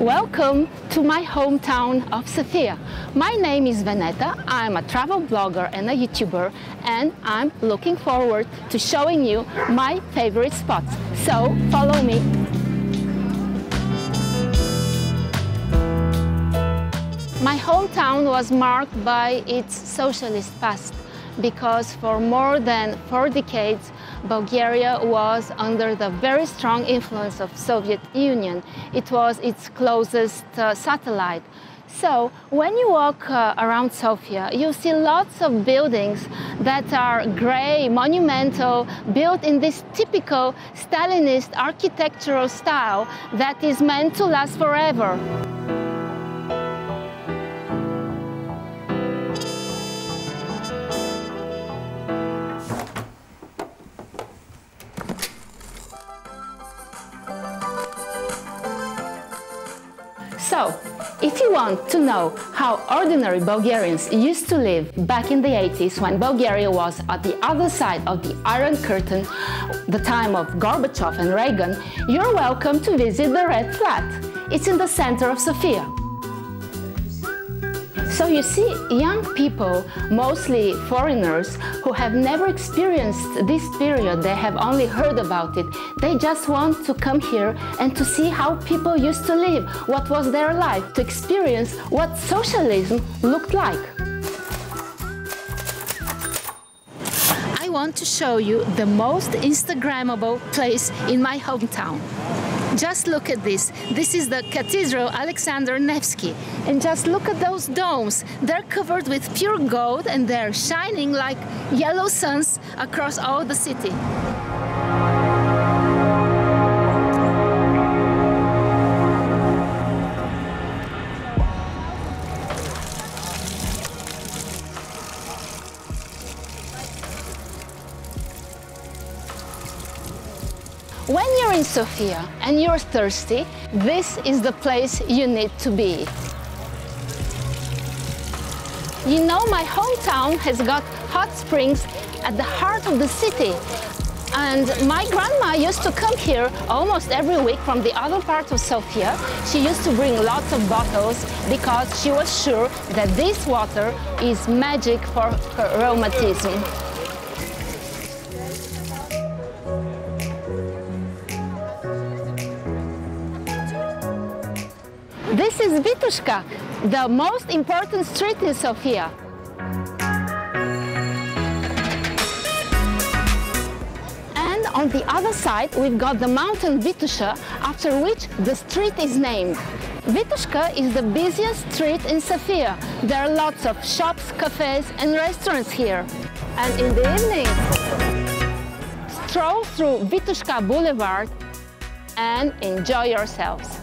Welcome to my hometown of Sofia. My name is Veneta, I'm a travel blogger and a YouTuber, and I'm looking forward to showing you my favorite spots. So follow me. My hometown was marked by its socialist past, because for more than 4 decades, Bulgaria was under the very strong influence of Soviet Union. It was its closest satellite. So when you walk around Sofia, you see lots of buildings that are grey, monumental, built in this typical Stalinist architectural style that is meant to last forever. So, if you want to know how ordinary Bulgarians used to live back in the 80s when Bulgaria was at the other side of the Iron Curtain, the time of Gorbachev and Reagan, you're welcome to visit the Red Flat. It's in the center of Sofia. So you see, young people, mostly foreigners, who have never experienced this period, they have only heard about it, they just want to come here and to see how people used to live, what was their life, to experience what socialism looked like. I want to show you the most Instagrammable place in my hometown. Just look at this. This is the Cathedral Alexander Nevsky. And just look at those domes. They're covered with pure gold and they're shining like yellow suns across all the city. When you're in Sofia and you're thirsty, this is the place you need to be. You know, my hometown has got hot springs at the heart of the city. And my grandma used to come here almost every week from the other part of Sofia. She used to bring lots of bottles because she was sure that this water is magic for her rheumatism. This is Vitosha, the most important street in Sofia. And on the other side, we've got the mountain Vitosha, after which the street is named. Vitosha is the busiest street in Sofia. There are lots of shops, cafes and restaurants here. And in the evening, stroll through Vitosha Boulevard and enjoy yourselves.